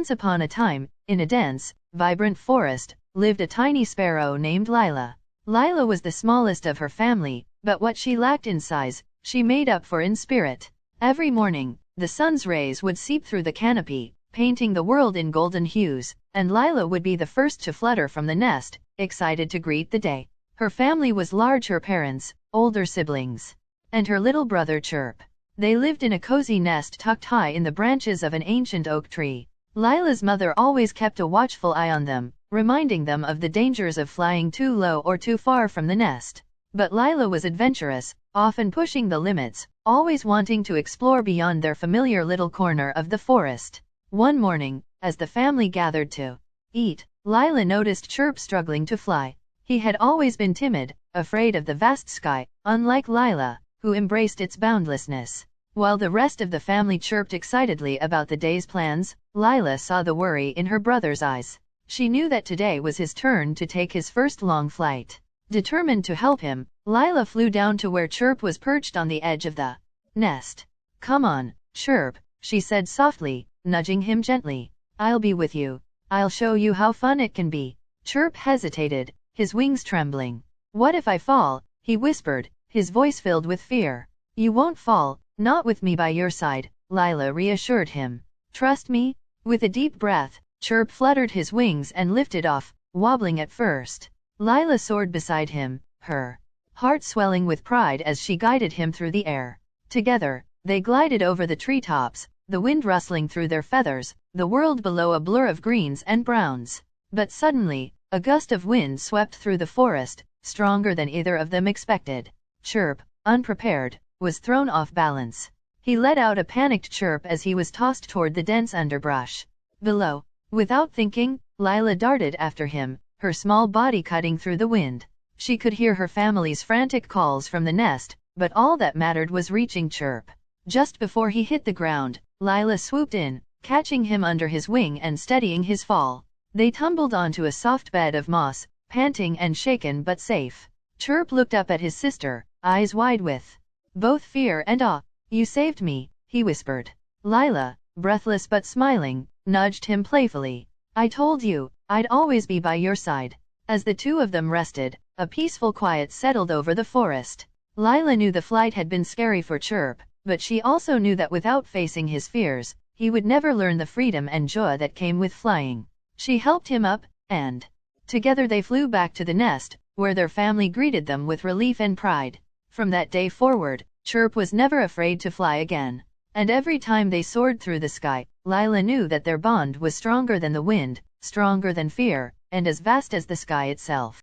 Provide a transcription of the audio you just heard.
Once upon a time, in a dense, vibrant forest, lived a tiny sparrow named Lila. Lila was the smallest of her family, but what she lacked in size, she made up for in spirit. Every morning, the sun's rays would seep through the canopy, painting the world in golden hues, and Lila would be the first to flutter from the nest, excited to greet the day. Her family was large: her parents, older siblings, and her little brother Chirp. They lived in a cozy nest tucked high in the branches of an ancient oak tree. Lila's mother always kept a watchful eye on them, reminding them of the dangers of flying too low or too far from the nest. But Lila was adventurous, often pushing the limits, always wanting to explore beyond their familiar little corner of the forest. One morning, as the family gathered to eat, Lila noticed Chirp struggling to fly. He had always been timid, afraid of the vast sky, unlike Lila, who embraced its boundlessness. While the rest of the family chirped excitedly about the day's plans, Lila saw the worry in her brother's eyes. She knew that today was his turn to take his first long flight. Determined to help him, Lila flew down to where Chirp was perched on the edge of the nest. "Come on, Chirp," she said softly, nudging him gently. "I'll be with you. I'll show you how fun it can be." Chirp hesitated, his wings trembling. "What if I fall?" he whispered, his voice filled with fear. "You won't fall, not with me by your side," Lila reassured him. "Trust me." With a deep breath, Chirp fluttered his wings and lifted off, wobbling at first. Lila soared beside him, her heart swelling with pride as she guided him through the air. Together, they glided over the treetops, the wind rustling through their feathers, the world below a blur of greens and browns. But suddenly, a gust of wind swept through the forest, stronger than either of them expected. Chirp, unprepared, was thrown off balance. He let out a panicked chirp as he was tossed toward the dense underbrush below. Without thinking, Lila darted after him, her small body cutting through the wind. She could hear her family's frantic calls from the nest, but all that mattered was reaching Chirp. Just before he hit the ground, Lila swooped in, catching him under his wing and steadying his fall. They tumbled onto a soft bed of moss, panting and shaken but safe. Chirp looked up at his sister, eyes wide with both fear and awe. "You saved me," he whispered. Lila, breathless but smiling, nudged him playfully. "I told you, I'd always be by your side." As the two of them rested, a peaceful quiet settled over the forest. Lila knew the flight had been scary for Chirp, but she also knew that without facing his fears, he would never learn the freedom and joy that came with flying. She helped him up, and together they flew back to the nest, where their family greeted them with relief and pride. From that day forward, Chirp was never afraid to fly again. And every time they soared through the sky, Lila knew that their bond was stronger than the wind, stronger than fear, and as vast as the sky itself.